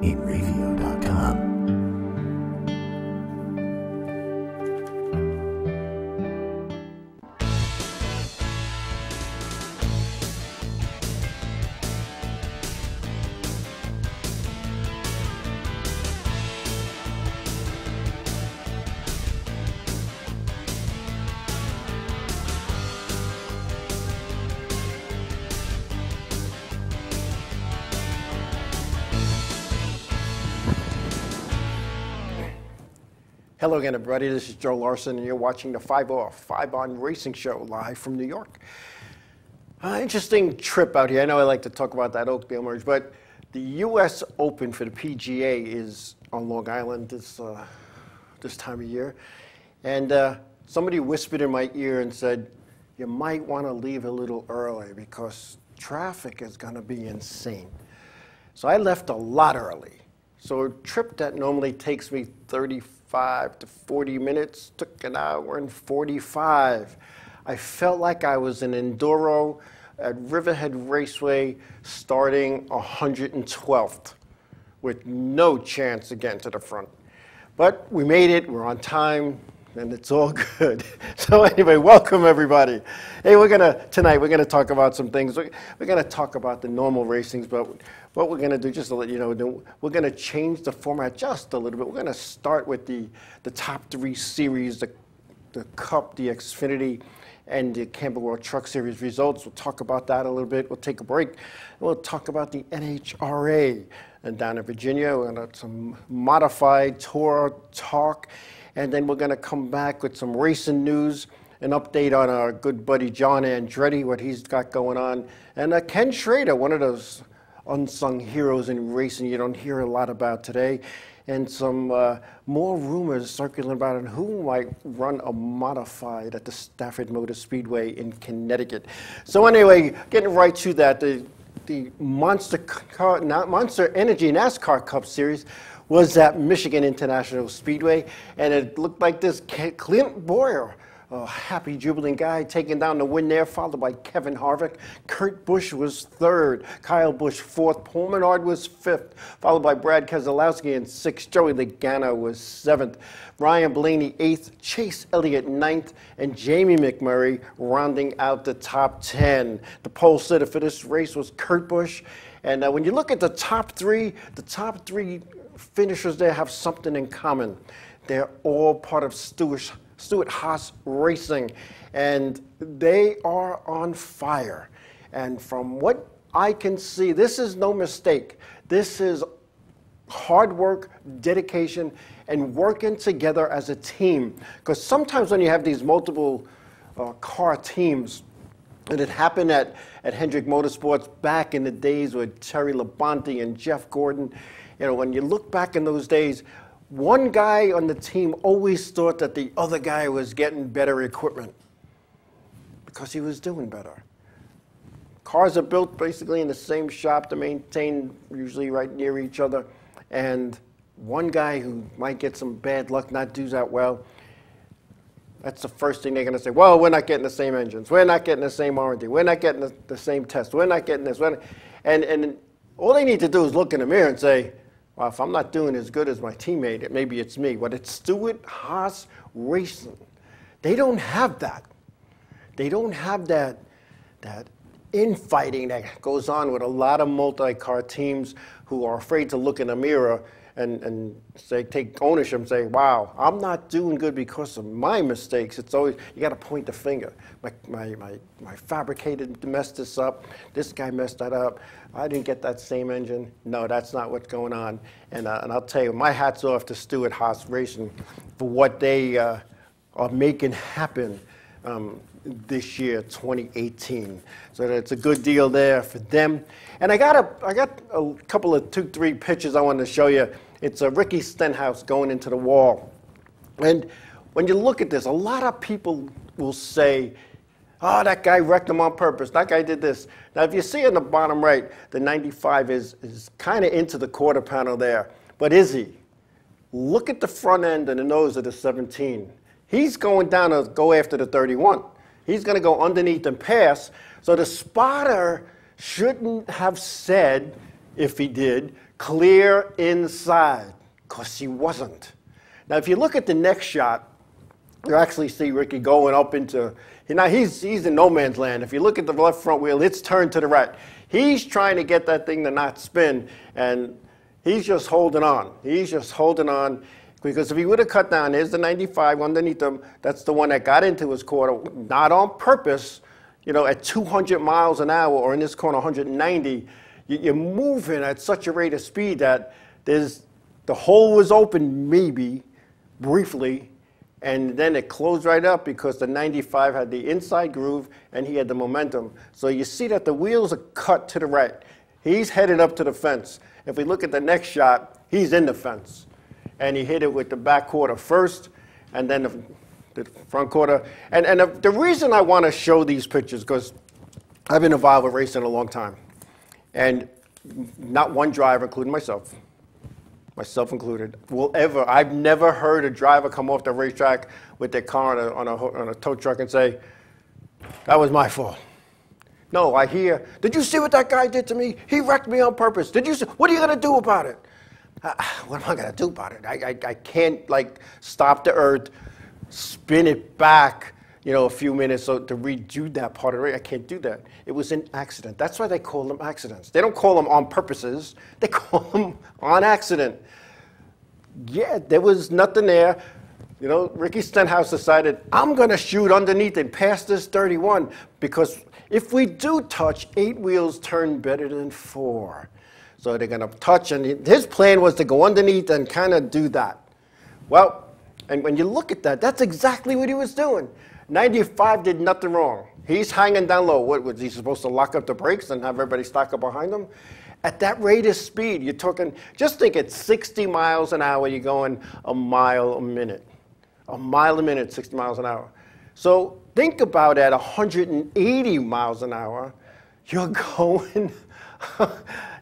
Inravio.com. Hello again, everybody. This is Joe Larson, and you're watching the 5-on Racing Show live from New York. Interesting trip out here. I know I like to talk about that Oakdale merge, but the U.S. Open for the PGA is on Long Island this time of year. And somebody whispered in my ear and said, you might want to leave a little early because traffic is going to be insane. So I left a lot early. So a trip that normally takes me 35 to 40 minutes took an hour and 45. I felt like I was in Enduro at Riverhead Raceway starting 112th with no chance to get to the front. But we made it, we're on time, and it's all good. So anyway, welcome everybody. Hey, tonight we're gonna talk about some things. We're gonna talk about the normal racings, but what we're gonna do, just to let you know, we're gonna change the format just a little bit. We're gonna start with the top three series, the Cup, the Xfinity, and the Campbell World Truck Series results. We'll talk about that a little bit. We'll take a break. We'll talk about the NHRA and down in Virginia. We're gonna have some modified tour talk. And then we're going to come back with some racing news, an update on our good buddy John Andretti, what he's got going on, and Ken Schrader, one of those unsung heroes in racing you don't hear a lot about today, and some more rumors circulating about who might run a modified at the Stafford Motor Speedway in Connecticut. So anyway, getting right to that, the Monster Energy NASCAR Cup Series was at Michigan International Speedway, and it looked like this. Clint Boyer, a happy, jubilant guy, taking down the win there, followed by Kevin Harvick. Kurt Busch was third, Kyle Busch fourth, Paul Menard was fifth, followed by Brad Keselowski in sixth, Joey Logano was seventh, Ryan Blaney eighth, Chase Elliott ninth, and Jamie McMurray rounding out the top 10. The pole sitter for this race was Kurt Busch, and when you look at the top three finishers there have something in common. They're all part of Stewart-Haas Racing, and they are on fire. And from what I can see, this is no mistake. This is hard work, dedication, and working together as a team. Because sometimes when you have these multiple car teams, and it happened at Hendrick Motorsports back in the days with Terry Labonte and Jeff Gordon. You know, when you look back in those days, one guy on the team always thought that the other guy was getting better equipment because he was doing better. Cars are built basically in the same shop to maintain, usually right near each other, and one guy who might get some bad luck, not do that well, that's the first thing they're going to say. Well, we're not getting the same engines. We're not getting the same R&D. We're not getting the same test. We're not getting this. And all they need to do is look in the mirror and say, well, if I'm not doing as good as my teammate, maybe it's me. But it's Stewart-Haas Racing. They don't have that. They don't have that infighting that goes on with a lot of multi-car teams who are afraid to look in the mirror and say, take ownership and say, wow, I'm not doing good because of my mistakes. It's always, you got to point the finger. My fabricator messed this up. This guy messed that up. I didn't get that same engine. No, that's not what's going on. And I'll tell you, my hat's off to Stewart-Haas Racing for what they are making happen this year, 2018. So it's a good deal there for them. And I got a couple of 2-3 pictures I wanted to show you. It's a Ricky Stenhouse going into the wall. And when you look at this, a lot of people will say, oh, that guy wrecked him on purpose. That guy did this. Now, if you see in the bottom right, the 95 is kind of into the quarter panel there. But is he? Look at the front end and the nose of the 17. He's going down to go after the 31. He's going to go underneath and pass. So the spotter shouldn't have said, if he did, clear inside, because he wasn't. Now, if you look at the next shot, you actually see Ricky going up into, now he's in no man's land. If you look at the left front wheel, it's turned to the right. He's trying to get that thing to not spin, and he's just holding on. He's just holding on, because if he would have cut down, there's the 95 underneath him. That's the one that got into his quarter, not on purpose. You know, at 200 miles an hour, or in this corner 190, you're moving at such a rate of speed that the hole was open maybe briefly, and then it closed right up because the 95 had the inside groove and he had the momentum. So you see that the wheels are cut to the right. He's headed up to the fence. If we look at the next shot, he's in the fence. And he hit it with the back quarter first, and then the front quarter. And the reason I want to show these pictures, because I've been involved with racing a long time. And not one driver, including myself included, I've never heard a driver come off the racetrack with their car on a tow truck and say, that was my fault. No, I hear, did you see what that guy did to me? He wrecked me on purpose. Did you see? What are you going to do about it? What am I going to do about it? I can't, like, stop the earth, spin it back, you know, a few minutes to redo that part of the race. I can't do that. It was an accident. That's why they call them accidents. They don't call them on purposes. They call them on accident. Yeah, there was nothing there. You know, Ricky Stenhouse decided, I'm going to shoot underneath and pass this 31, because if we do touch, 8 wheels turn better than 4. So they're going to touch, and his plan was to go underneath and kind of do that. Well, and when you look at that, that's exactly what he was doing. 95 did nothing wrong. He's hanging down low. What was he supposed to lock up the brakes and have everybody stock up behind him? At that rate of speed, you're talking, just think at 60 miles an hour, you're going a mile a minute. A mile a minute, 60 miles an hour. So think about at 180 miles an hour, you're going,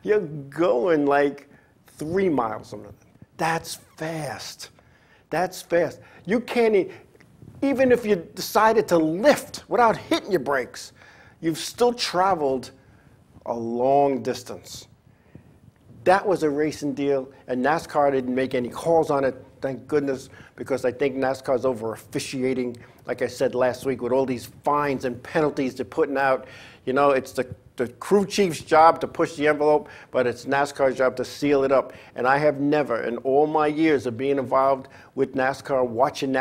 you're going like 3 miles a minute. That's fast. That's fast. You can't, even if you decided to lift without hitting your brakes, you've still traveled a long distance. That was a racing deal, and NASCAR didn't make any calls on it, thank goodness, because I think NASCAR's over officiating, like I said last week, with all these fines and penalties they're putting out. You know, it's the crew chief's job to push the envelope, but it's NASCAR's job to seal it up. And I have never, in all my years of being involved with NASCAR, watching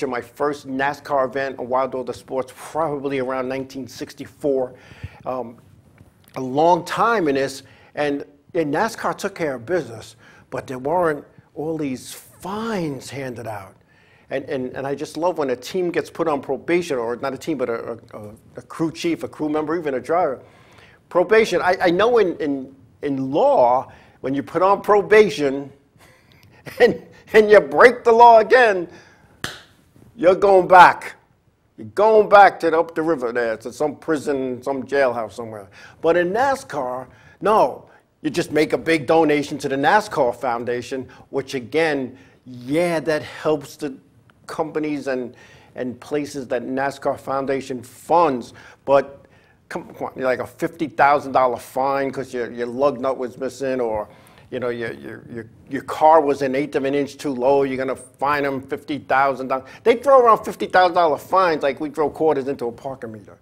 my first NASCAR event on Wild Order Sports, probably around 1964, a long time in this, and NASCAR took care of business, but there weren't all these fines handed out. And I just love when a team gets put on probation, or not a team, but a crew chief, a crew member, even a driver. Probation, I know in law, when you put on probation and you break the law again, you're going back. You're going back to up the river there, to some prison, some jailhouse somewhere. But in NASCAR, no. You just make a big donation to the NASCAR Foundation, which again, yeah, that helps the companies and places that NASCAR Foundation funds. But come on, like a $50,000 fine because your lug nut was missing, or you know your car was an eighth of an inch too low. You're gonna fine them $50,000. They throw around $50,000 fines like we throw quarters into a parking meter.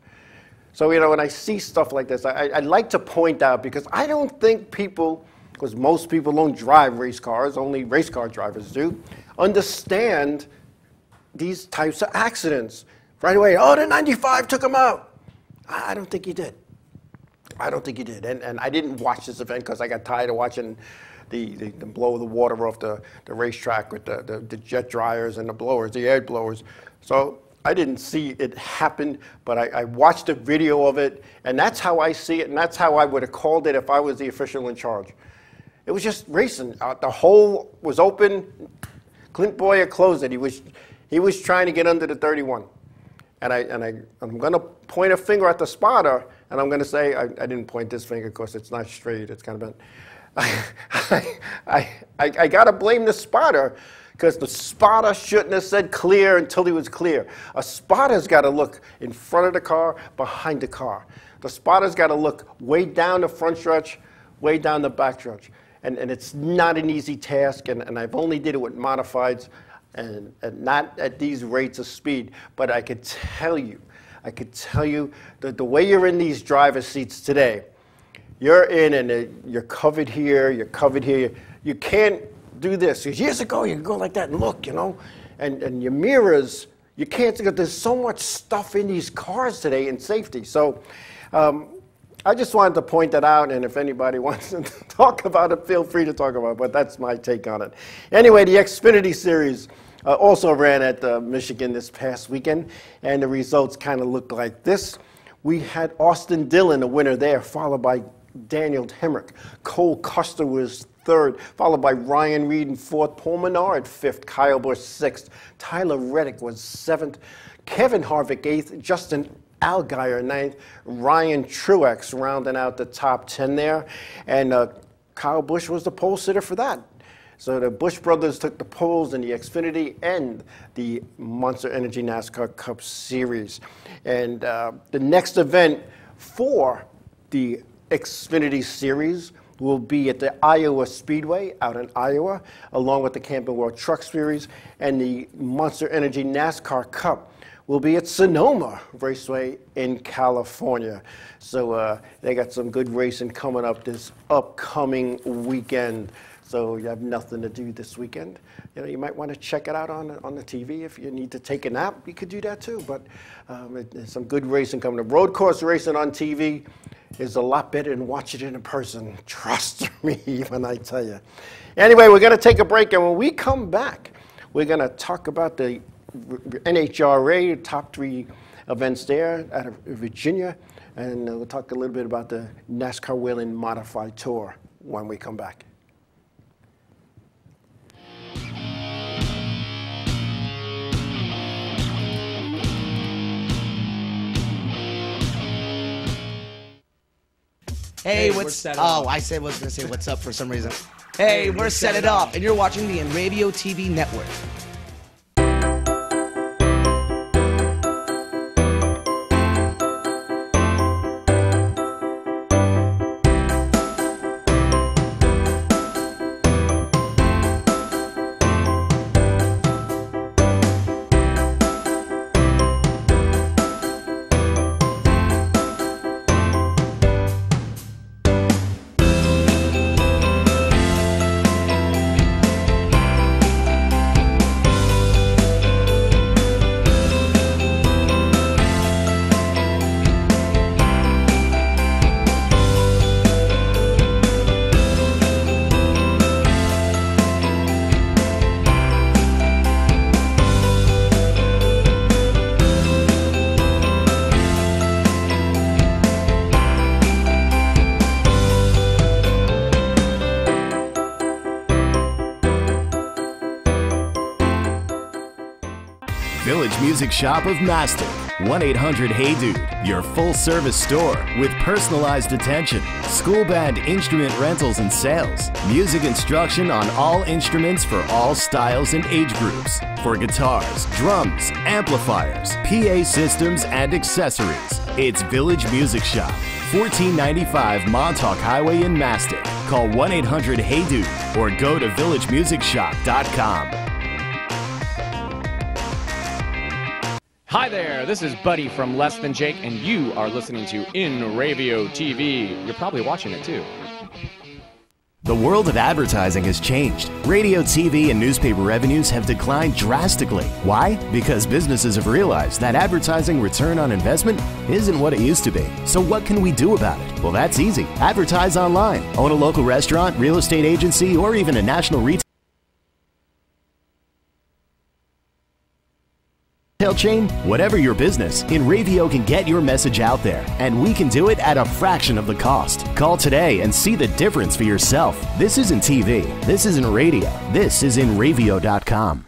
So, you know, when I see stuff like this, I like to point out, because I don't think people, because most people don't drive race cars, only race car drivers do, understand these types of accidents. Right away, oh, the 95 took him out. I don't think he did. I don't think he did. And I didn't watch this event because I got tired of watching the blow the water off the racetrack with the jet dryers and the blowers, the air blowers. So I didn't see it happen, but I watched a video of it, and that's how I see it, and that's how I would have called it if I was the official in charge. It was just racing. The hole was open. Clint Boyer closed it. He was trying to get under the 31. And I'm going to point a finger at the spotter, and I'm going to say, I didn't point this finger because it's not straight, it's kind of bent. I got to blame the spotter, because the spotter shouldn't have said clear until he was clear. A spotter's got to look in front of the car, behind the car. The spotter's got to look way down the front stretch, way down the back stretch. and it's not an easy task, and I've only did it with modifieds and not at these rates of speed, but I could tell you that the way you're in these driver's seats today, you're in and you're covered here, you're covered here. You can't do this. Years ago, you could go like that and look, you know, and your mirrors, you can't, there's so much stuff in these cars today in safety. So I just wanted to point that out, and if anybody wants to talk about it, feel free to talk about it, but that's my take on it. Anyway, the Xfinity Series also ran at Michigan this past weekend, and the results kind of look like this. We had Austin Dillon, the winner there, followed by Daniel Hemrick. Cole Custer was third, followed by Ryan Reed in fourth, Paul Menard fifth, Kyle Busch sixth, Tyler Reddick was seventh, Kevin Harvick eighth, Justin Allgaier ninth, Ryan Truex rounding out the top 10 there, and Kyle Busch was the pole sitter for that. So the Busch brothers took the poles in the Xfinity and the Monster Energy NASCAR Cup Series. And the next event for the Xfinity Series will be at the Iowa Speedway out in Iowa, along with the Camping World Truck Series, and the Monster Energy NASCAR Cup will be at Sonoma Raceway in California. So they got some good racing coming up this upcoming weekend. So you have nothing to do this weekend. You know, you might want to check it out on the TV. If you need to take a nap, you could do that too. But there's some good racing coming up. Road course racing on TV is a lot better than watching it in person. Trust me when I tell you. Anyway, we're going to take a break, and when we come back, we're going to talk about the NHRA top 3 events there out of Virginia, and we'll talk a little bit about the NASCAR Whelen Modified Tour when we come back. Hey, what's oh, I was going to say what's up for some reason. Hey, we're Set It Up, and you're watching the Inravio TV network. Village Music Shop of Mastic. 1-800-HEY-DUDE, your full-service store with personalized attention, school band instrument rentals and sales, music instruction on all instruments for all styles and age groups, for guitars, drums, amplifiers, PA systems, and accessories. It's Village Music Shop, 1495 Montauk Highway in Mastic. Call 1-800-HEY-DUDE or go to villagemusicshop.com. Hi there, this is Buddy from Less Than Jake, and you are listening to Inravio TV. You're probably watching it too. The world of advertising has changed. Radio, TV, and newspaper revenues have declined drastically. Why? Because businesses have realized that advertising return on investment isn't what it used to be. So what can we do about it? Well, that's easy. Advertise online. Own a local restaurant, real estate agency, or even a national retail chain. Whatever your business, Inravio can get your message out there, and we can do it at a fraction of the cost. Call today and see the difference for yourself. This isn't TV. This isn't radio. This is Inravio.com.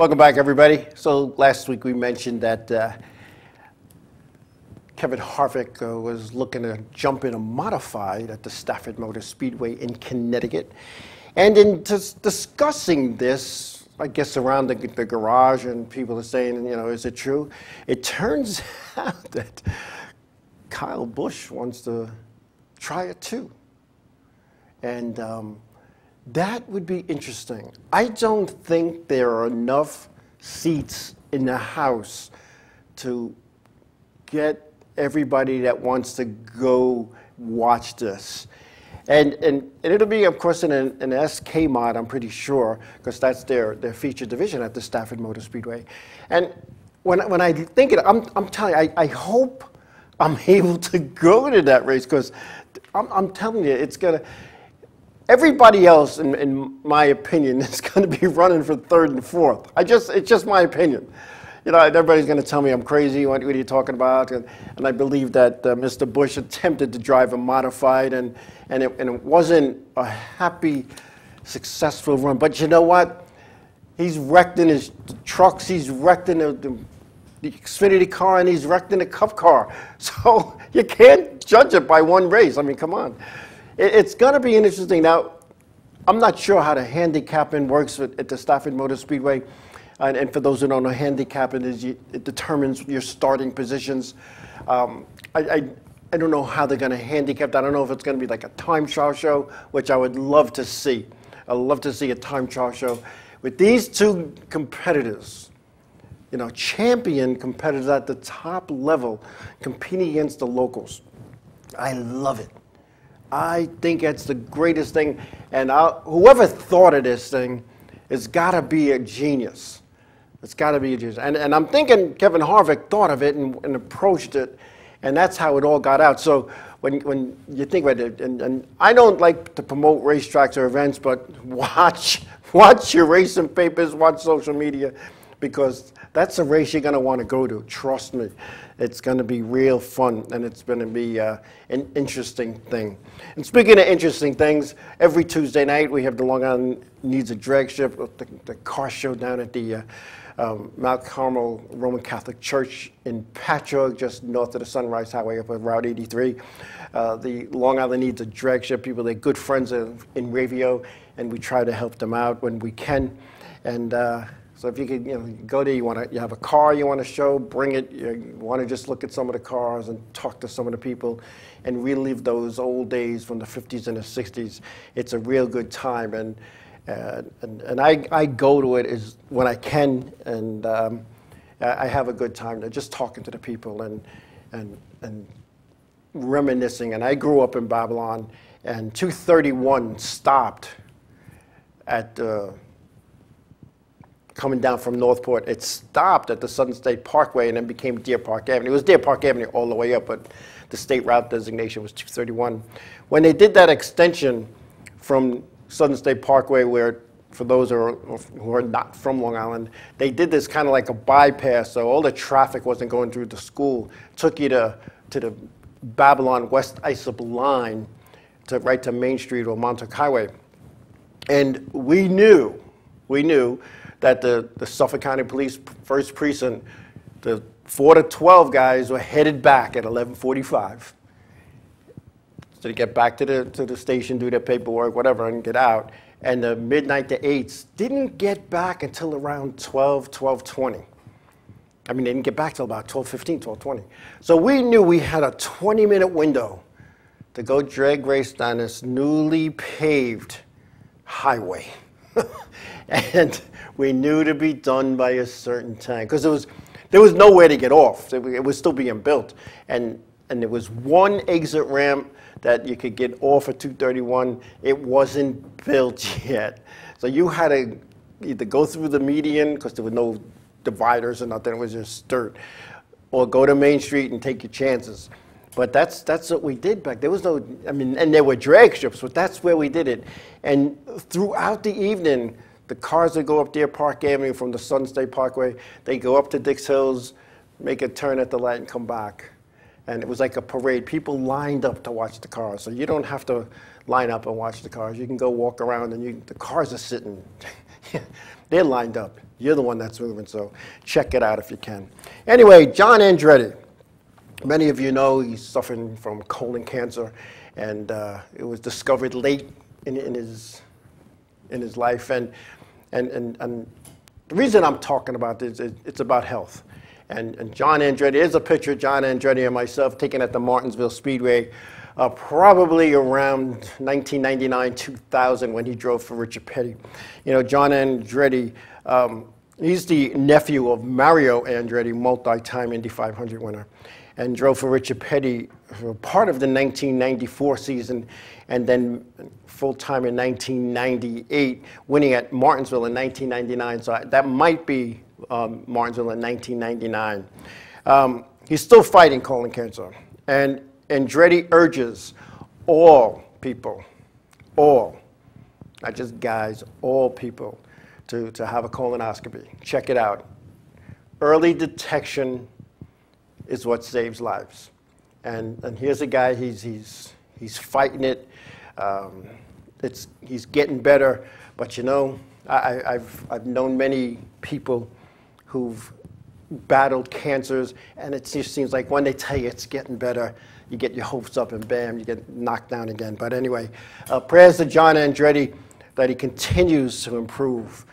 Welcome back, everybody. So last week we mentioned that Kevin Harvick was looking to jump in a modified at the Stafford Motor Speedway in Connecticut. And in discussing this, I guess around the garage, and people are saying, you know, is it true? It turns out that Kyle Busch wants to try it too. And that would be interesting. I don't think there are enough seats in the house to get everybody that wants to go watch this. And it'll be, of course, in an SK mod, I'm pretty sure, because that's their feature division at the Stafford Motor Speedway. And when I think it, I'm telling you, I hope I'm able to go to that race, because I'm telling you, it's going to... Everybody else, in my opinion, is going to be running for third and fourth. It's just my opinion. You know, everybody's going to tell me I'm crazy. What are you talking about? And I believe that Mr. Busch attempted to drive a modified, and it wasn't a happy, successful run. But you know what? He's wrecked in his trucks. He's wrecked in the Xfinity car, and he's wrecked in the Cup car. So you can't judge it by one race. I mean, come on. It's going to be interesting. Now, I'm not sure how the handicapping works at the Stafford Motor Speedway. And for those who don't know, handicapping is it determines your starting positions. I don't know how they're going to handicap that. I don't know if it's going to be like a time trial show, which I would love to see. I'd love to see a time trial show with these two competitors, you know, champion competitors at the top level, competing against the locals. I love it. I think it's the greatest thing, and whoever thought of this thing has got to be a genius. It's got to be a genius. And I'm thinking Kevin Harvick thought of it and approached it, and that's how it all got out. So when you think about it, and I don't like to promote racetracks or events, but watch your racing papers, watch social media, because that's a race you're going to want to go to. Trust me. It's going to be real fun, and it's going to be an interesting thing. And speaking of interesting things, every Tuesday night we have the Long Island Needs a Drag Strip, the car show down at the Mount Carmel Roman Catholic Church in Patchogue, just north of the Sunrise Highway up on Route 83. The Long Island Needs a Drag Strip people, they're good friends of Inravio, and we try to help them out when we can. And so if you could, you know, go there, you have a car you want to show, bring it. You want to just look at some of the cars and talk to some of the people and relive those old days from the 50s and the 60s. It's a real good time, and I go to it when I can, and I have a good time there, just talking to the people and reminiscing. And I grew up in Babylon, and 231 stopped at coming down from Northport. It stopped at the Southern State Parkway and then became Deer Park Avenue. It was Deer Park Avenue all the way up, but the state route designation was 231. When they did that extension from Southern State Parkway, where for those who are not from Long Island, they did this kind of like a bypass, so all the traffic wasn't going through the school. Took you to the Babylon West Islip line, right to Main Street or Montauk Highway. And we knew that the Suffolk County Police First Precinct, the 4 to 12 guys were headed back at 11:45 to get back to the station, do their paperwork, whatever, and get out. And the midnight to 8s didn't get back until around 12:20. I mean, they didn't get back till about 12:15, 12:20. So we knew we had a 20-minute window to go drag race down this newly paved highway. And we knew to be done by a certain time, because there was nowhere to get off. It was still being built, and there was one exit ramp that you could get off at 231. It wasn't built yet, so you had to either go through the median, because there were no dividers or nothing. It was just dirt, or go to Main Street and take your chances. But that's what we did back. There was no, I mean, and there were drag strips, but that's where we did it. And throughout the evening, the cars that go up Deer Park Avenue from the Southern State Parkway, they go up to Dix Hills, make a turn at the light, and come back. And it was like a parade. People lined up to watch the cars. So you don't have to line up and watch the cars. You can go walk around, and the cars are sitting. They're lined up. You're the one that's moving, so check it out if you can. Anyway, John Andretti. Many of you know he's suffering from colon cancer, and it was discovered late in his life. And the reason I'm talking about this is it's about health. And John Andretti, there's a picture of John Andretti and myself taken at the Martinsville Speedway probably around 1999, 2000 when he drove for Richard Petty. You know, John Andretti, he's the nephew of Mario Andretti, multi-time Indy 500 winner, and drove for Richard Petty for part of the 1994 season, and then full-time in 1998, winning at Martinsville in 1999. So that might be Martinsville in 1999. He's still fighting colon cancer, and Andretti urges all people, all, not just guys, all people, to have a colonoscopy. Check it out. Early detection is what saves lives. And here's a guy, he's fighting it. He's getting better. But you know, I've known many people who've battled cancers, and it just seems like when they tell you it's getting better, you get your hopes up and bam, you get knocked down again. But anyway, prayers to John Andretti that he continues to improve.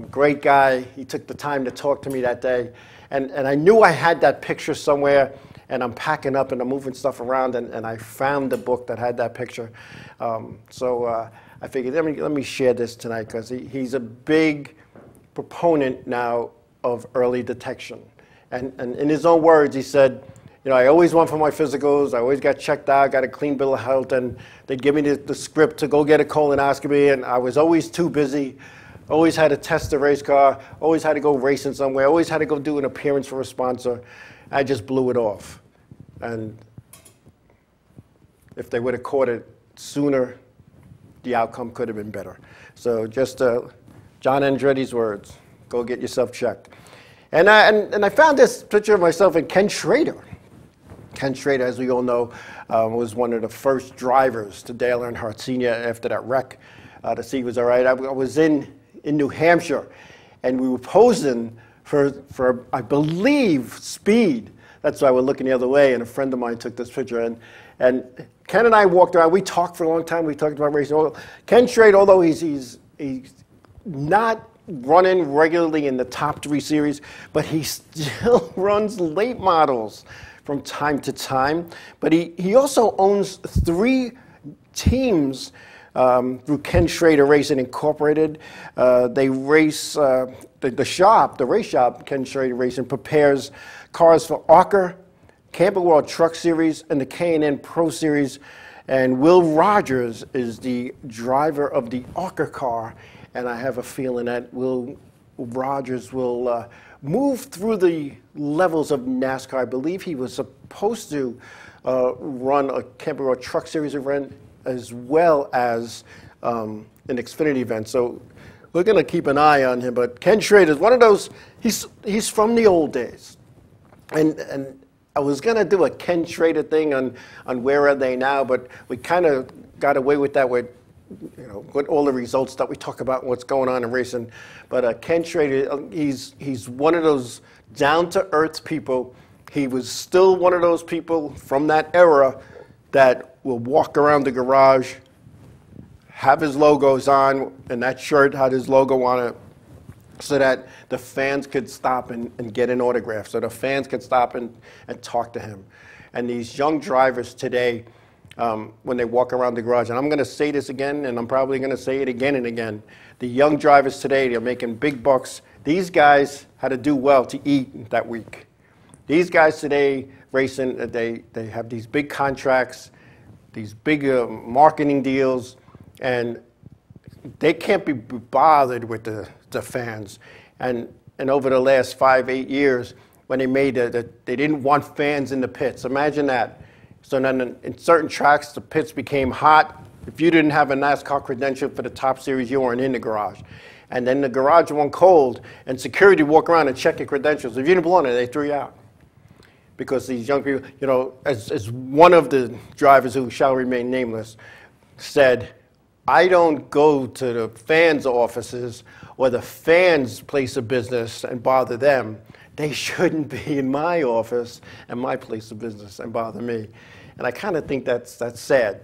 Great guy. He took the time to talk to me that day. And I knew I had that picture somewhere, and I'm packing up and I'm moving stuff around, and I found the book that had that picture. So I figured, let me share this tonight, because he's a big proponent now of early detection. And in his own words, he said, you know, I always went for my physicals. I always got checked out, got a clean bill of health, and they'd give me the script to go get a colonoscopy, and I was always too busy. Always had to test the race car, always had to go racing somewhere, always had to go do an appearance for a sponsor. I just blew it off. And if they would have caught it sooner, the outcome could have been better. So just John Andretti's words, go get yourself checked. And I found this picture of myself and Ken Schrader. Ken Schrader, as we all know, was one of the first drivers to Dale Earnhardt Sr. after that wreck to see he was all right. I was in New Hampshire, and we were posing for I believe, speed. That's why we're looking the other way, and a friend of mine took this picture. And Ken and I walked around. We talked for a long time. We talked about racing. Ken Schrader, although he's not running regularly in the top 3 series, but he still runs late models from time to time. But he also owns 3 teams through Ken Schrader Racing Incorporated. They race, the race shop, Ken Schrader Racing, prepares cars for ARCA, Camping World Truck Series, and the K&N Pro Series. And Will Rogers is the driver of the ARCA car, and I have a feeling that Will Rogers will move through the levels of NASCAR. I believe he was supposed to run a Camping World Truck Series event as well as an Xfinity event. So we're going to keep an eye on him. But Ken Schrader is one of those, he's from the old days. And I was going to do a Ken Schrader thing on Where Are They Now, but we kind of got away with that with, you know, with all the results that we talk about and what's going on in racing. But Ken Schrader, he's one of those down-to-earth people. He was still one of those people from that era that will walk around the garage, have his logos on, and that shirt had his logo on it, so that the fans could stop and get an autograph, so the fans could stop and talk to him. And these young drivers today, when they walk around the garage, and I'm going to say this again, and I'm probably going to say it again and again, the young drivers today, they're making big bucks. These guys had to do well to eat that week. These guys today racing, they have these big contracts, these big marketing deals, and they can't be bothered with the fans. And over the last 5-8 years, when they made they didn't want fans in the pits. Imagine that. So then in certain tracks, the pits became hot. If you didn't have a NASCAR credential for the top series, you weren't in the garage. And then the garage went cold, and security walk around and check your credentials. If you didn't belong there, they threw you out. Because these young people, you know, as one of the drivers who shall remain nameless said, I don't go to the fans' offices or the fans' place of business and bother them. They shouldn't be in my office and my place of business and bother me. And I kind of think that's sad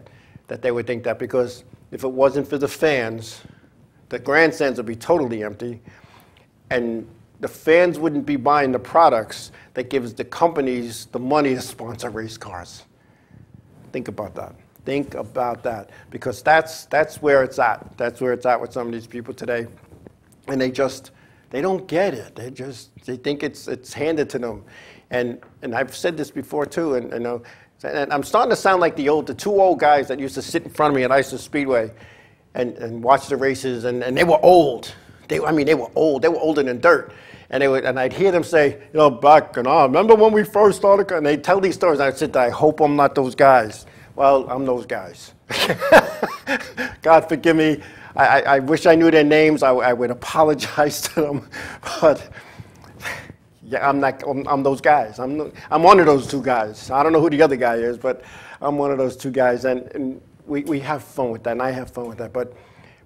that they would think that, because if it wasn't for the fans, the grandstands would be totally empty, and the fans wouldn't be buying the products that gives the companies the money to sponsor race cars. Think about that. Think about that, because that's where it's at. That's where it's at with some of these people today, and they don't get it. They think it's handed to them, and I've said this before too, and I'm starting to sound like the two old guys that used to sit in front of me at Isis Speedway, and watch the races, and they were old. They were old. They were older than dirt. And I'd hear them say, back and remember when we first started? And they'd tell these stories, and I'd sit there, I hope I'm not those guys. Well, I'm those guys. God forgive me. I wish I knew their names. I would apologize to them. But yeah, I'm those guys. I'm one of those two guys. I don't know who the other guy is, but I'm one of those two guys. And we have fun with that, and I have fun with that. But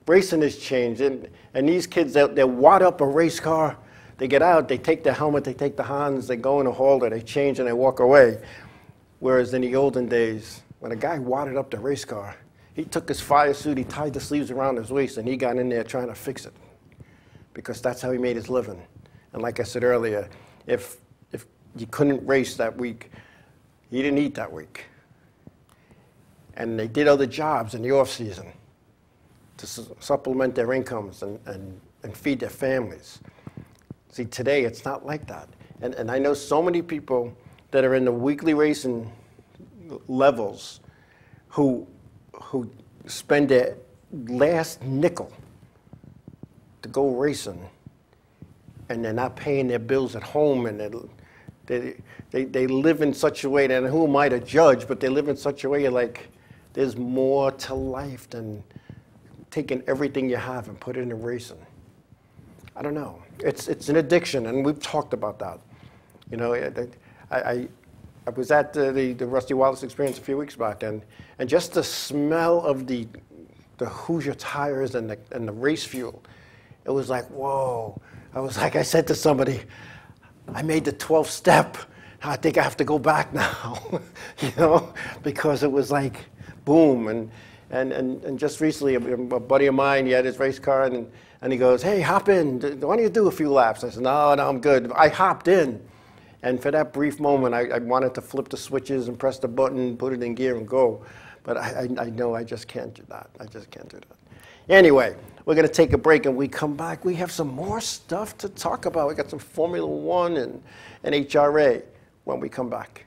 racing has changed. And these kids, they wad up a race car. They get out, they take the helmet, they take the Hans, they go in a holder, they change, and they walk away. Whereas in the olden days, when a guy wadded up the race car, he took his fire suit, he tied the sleeves around his waist, and he got in there trying to fix it, because that's how he made his living. And like I said earlier, if you couldn't race that week, he didn't eat that week. And they did other jobs in the off season to supplement their incomes and feed their families. See, today it's not like that. And I know so many people that are in the weekly racing levels who spend their last nickel to go racing, and they're not paying their bills at home, and they live in such a way that, who am I to judge, but they live in such a way like there's more to life than taking everything you have and put it into racing. I don't know. It's an addiction, and we've talked about that. I was at the Rusty Wallace experience a few weeks back, and just the smell of the Hoosier tires and the race fuel, it was like, whoa. I said to somebody, I made the 12th step. I think I have to go back now, because it was like, boom. And just recently, a buddy of mine, he had his race car, and he goes, hey, hop in. Why don't you do a few laps? I said, no, I'm good. I hopped in. And for that brief moment, I wanted to flip the switches and press the button, put it in gear and go. But I know I just can't do that. I just can't do that. Anyway, we're going to take a break, and we come back. We have some more stuff to talk about. We got some Formula One and NHRA when we come back.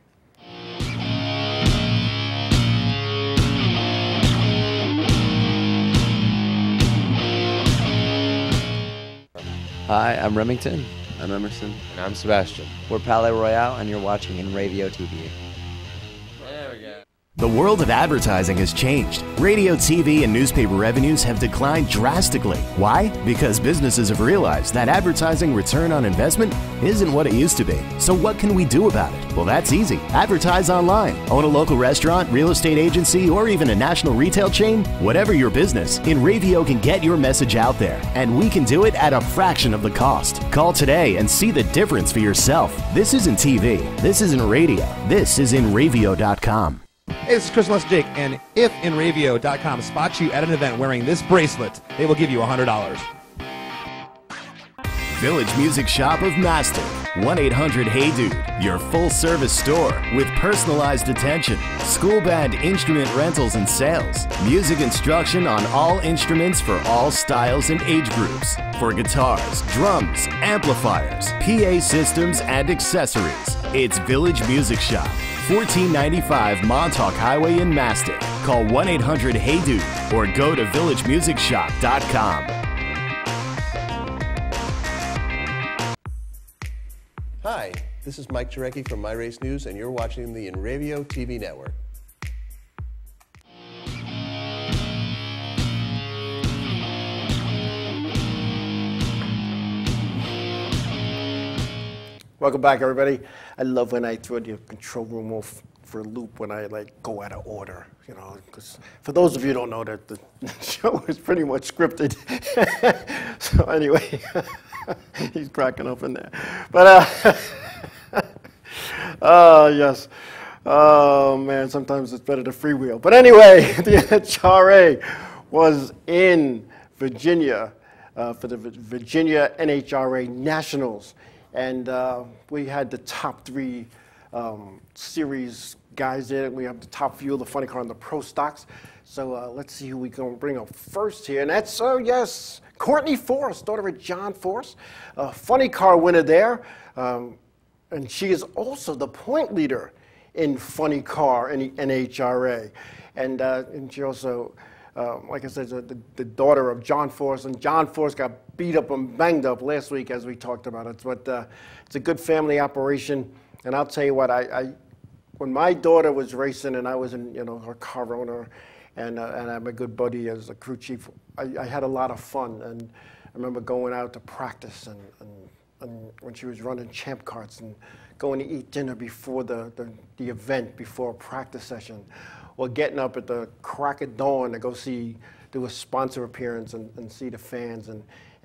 Hi, I'm Remington. I'm Emerson. And I'm Sebastian. We're Palais Royale, and you're watching Inravio TV. There we go. The world of advertising has changed. Radio, TV, and newspaper revenues have declined drastically. Why? Because businesses have realized that advertising return on investment isn't what it used to be. So what can we do about it? Well, that's easy. Advertise online. Own a local restaurant, real estate agency, or even a national retail chain? Whatever your business, Inravio can get your message out there, and we can do it at a fraction of the cost. Call today and see the difference for yourself. This isn't TV. This isn't radio. This is Inravio.com. Hey, this is Chris and Jake, and if Inravio.com spots you at an event wearing this bracelet, they will give you $100. Village Music Shop of Mastic. 1-800-HEY-DUDE. Your full-service store with personalized attention, school band instrument rentals and sales, music instruction on all instruments for all styles and age groups, for guitars, drums, amplifiers, PA systems, and accessories. It's Village Music Shop. 1495 Montauk Highway in Mastic. Call 1-800-HEY-DUDE or go to villagemusicshop.com. Hi, this is Mike Jarecki from My Race News, and you're watching the Inravio TV network. Welcome back, everybody. I love when I throw the control room off for a loop when I like go out of order, you know, because for those of you who don't know that the show is pretty much scripted. So anyway, he's cracking up in there. But yes. Oh man, sometimes it's better to freewheel. But anyway, the NHRA was in Virginia for the Virginia NHRA Nationals, and we had the top 3 series guys in it. We have the top few of the funny car and the pro stocks. So let's see who we can bring up first here, and that's yes, Courtney Force, daughter of John Force, funny car winner there, and she is also the point leader in funny car in the NHRA, and she also, like I said, the daughter of John Force, and John Force got beat up and banged up last week as we talked about it. But it's a good family operation, and I'll tell you what, when my daughter was racing and I was in, you know, her car owner, and I'm a good buddy as a crew chief, I had a lot of fun, and I remember going out to practice and when she was running champ carts and going to eat dinner before the event, before a practice session, or getting up at the crack of dawn to go do a sponsor appearance and see the fans, and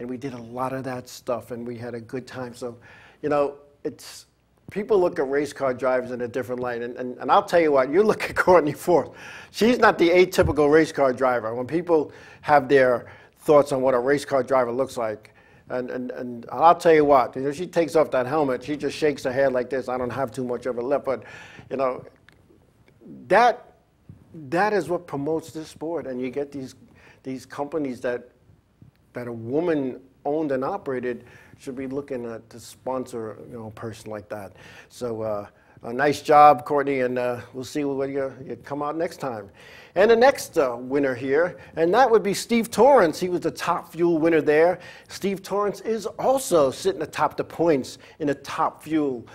we did a lot of that stuff, and we had a good time. So, you know, it's people look at race car drivers in a different light, and I'll tell you what, you look at Courtney Force, she's not the atypical race car driver. When people have their thoughts on what a race car driver looks like, and I'll tell you what, you know, she takes off that helmet, she just shakes her head like this. I don't have too much of a lip, but you know, that is what promotes this sport, and you get these companies that a woman owned and operated should be looking to sponsor, you know, a person like that. So a nice job, Courtney, and we'll see what you come out next time. And the next winner here, and that would be Steve Torrance. He was the top fuel winner there. Steve Torrance is also sitting atop the points in the top fuel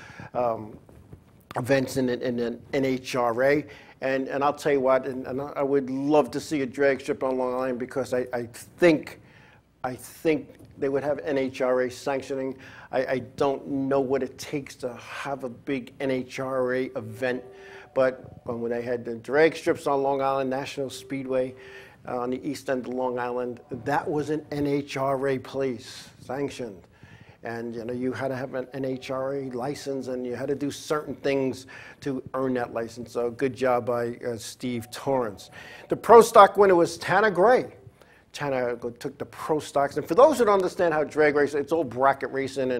events in the NHRA. And I'll tell you what, and I would love to see a drag strip on Long Island, because I think they would have NHRA sanctioning. I don't know what it takes to have a big NHRA event, but when they had the drag strips on Long Island National Speedway on the east end of Long Island, that was an NHRA place, sanctioned. And you know, you had to have an NHRA license, and you had to do certain things to earn that license. So good job by Steve Torrance. The pro stock winner was Tanner Gray. Tanner took the pro stocks. And for those who don't understand how drag racing, it's all bracket racing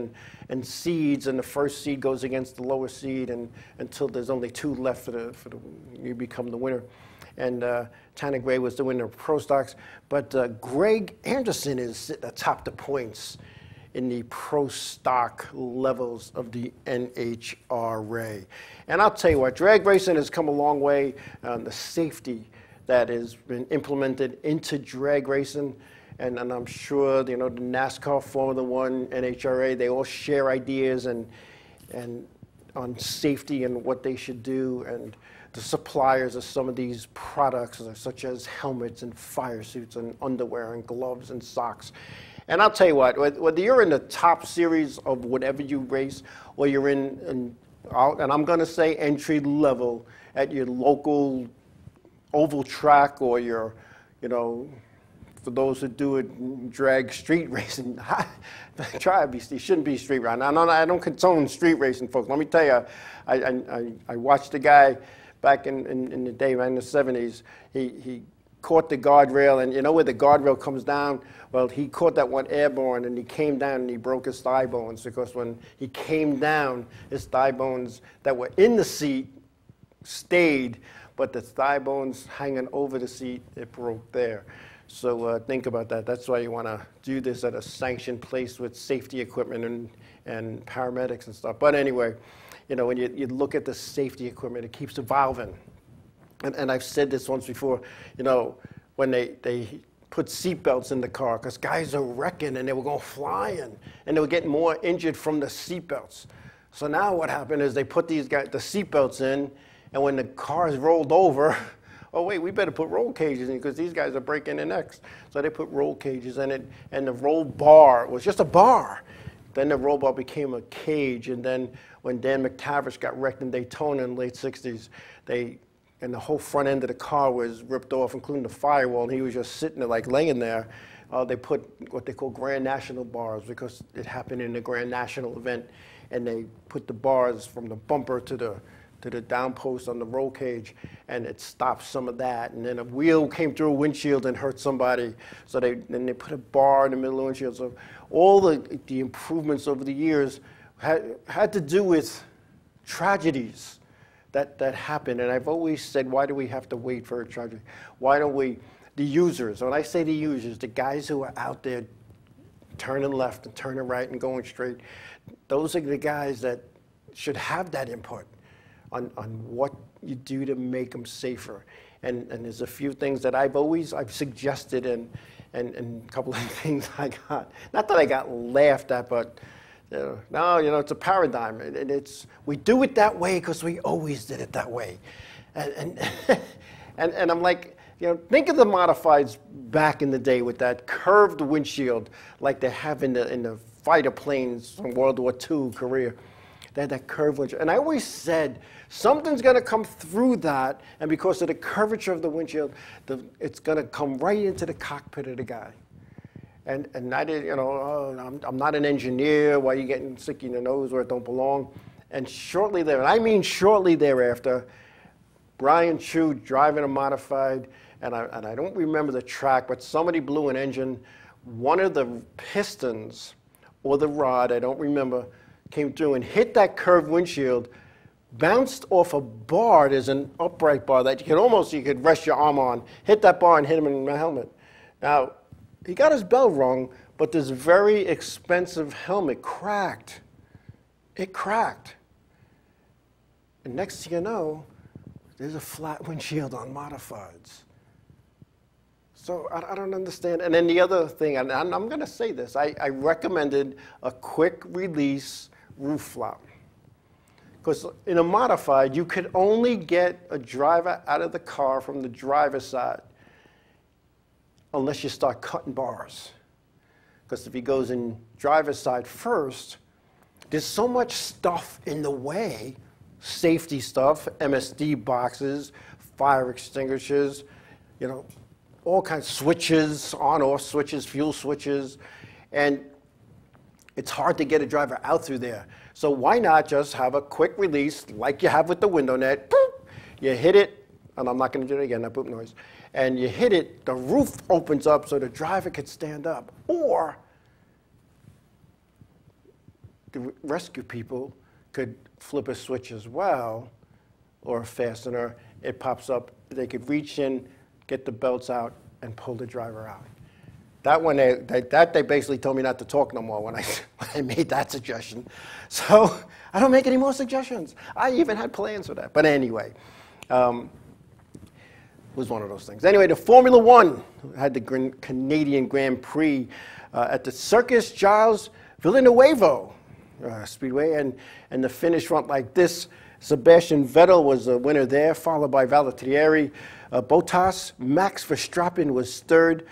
and seeds, and the first seed goes against the lower seed, and until there's only 2 left you become the winner. And Tanner Gray was the winner of pro stocks. But Greg Anderson is sitting atop the points in the pro stock levels of the NHRA. And I'll tell you what, drag racing has come a long way. The safety that has been implemented into drag racing, and I'm sure, you know, the NASCAR, Formula One, NHRA, they all share ideas and on safety and what they should do, and the suppliers of some of these products, such as helmets and fire suits and underwear and gloves and socks. And I'll tell you what, whether you're in the top series of whatever you race, or you're and I'm going to say entry level at your local oval track, or your, you know, for those who do it, drag street racing, it shouldn't be street racing. I don't condone street racing, folks. Let me tell you, I watched a guy back in the day, in the 70s. He caught the guardrail, and you know where the guardrail comes down? Well, he caught that one airborne, and he came down and he broke his thigh bones, because when he came down, his thigh bones that were in the seat stayed, but the thigh bones hanging over the seat, it broke there. So think about that. That's why you want to do this at a sanctioned place with safety equipment and paramedics and stuff. But anyway, you know, when you look at the safety equipment, it keeps evolving. And I've said this once before, you know, when they put seatbelts in the car, because guys are wrecking and they were going flying, and they were getting more injured from the seatbelts. So now what happened is they put the seatbelts in, and when the cars rolled over, oh wait, we better put roll cages in, because these guys are breaking their necks. So they put roll cages in it, and the roll bar was just a bar. Then the robot became a cage, and then when Dan McTavish got wrecked in Daytona in the late 60s, and the whole front end of the car was ripped off, including the firewall, and he was just sitting there, like laying there. They put what they call Grand National bars because it happened in the Grand National event, and they put the bars from the bumper to the downpost on the roll cage, and it stopped some of that. And then a wheel came through a windshield and hurt somebody, so then they put a bar in the middle of the windshield. So all the improvements over the years had to do with tragedies that happened. And I've always said, why do we have to wait for a tragedy? Why don't we, the users, when I say the users, the guys who are out there turning left and turning right and going straight, those are the guys that should have that input on what you do to make them safer. And there's a few things that I've suggested, and a couple of things I got, not that I got laughed at, but no, it's a paradigm, and we do it that way because we always did it that way, and I'm like, think of the modifieds back in the day with that curved windshield, like they have in the fighter planes from World War II, Korea. They had that curved windshield, and I always said something's going to come through that, and because of the curvature of the windshield, it's going to come right into the cockpit of the guy. And I did, I'm not an engineer. Why are you getting sick in the nose where it don't belong? And shortly there, and I mean shortly thereafter, Brian Chu driving a modified, and I don't remember the track, but somebody blew an engine. One of the pistons or the rod, I don't remember, came through and hit that curved windshield, bounced off a bar. There's an upright bar that you could rest your arm on, hit that bar and hit him in the helmet. Now, he got his bell rung, but this very expensive helmet cracked. It cracked. And next thing you know, there's a flat windshield on modifieds. So I don't understand. And then the other thing, and I'm going to say this, I recommended a quick release roof flap. Because in a modified, you could only get a driver out of the car from the driver's side unless you start cutting bars. Because if he goes in driver's side first, there's so much stuff in the way, safety stuff, MSD boxes, fire extinguishers, all kinds of switches, on-off switches, fuel switches, and it's hard to get a driver out through there. So why not just have a quick release like you have with the window net? Boop, you hit it, and I'm not going to do it again, that boop noise. And you hit it, the roof opens up so the driver could stand up. Or the rescue people could flip a switch as well, or a fastener. It pops up. They could reach in, get the belts out, and pull the driver out. That one, they basically told me not to talk no more when I made that suggestion. So I don't make any more suggestions. I even had plans for that. But anyway. Was one of those things. Anyway, the Formula One had the Canadian Grand Prix at the Circus Giles Villanueva Speedway, and the finish went like this. Sebastian Vettel was the winner there, followed by Valtteri Bottas. Max Verstappen was third.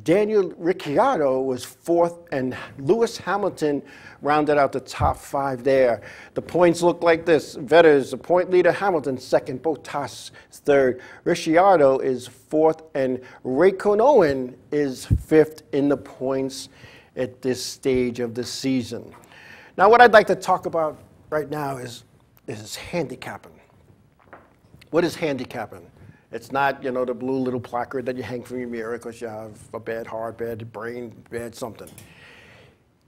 Daniel Ricciardo was fourth, and Lewis Hamilton rounded out the top five there. The points look like this. Vettel is the point leader, Hamilton second, Bottas third. Ricciardo is fourth, and Raikkonen is fifth in the points at this stage of the season. Now, what I'd like to talk about right now is handicapping. What is handicapping? It's not, the blue little placard that you hang from your mirror because you have a bad heart, bad brain, bad something.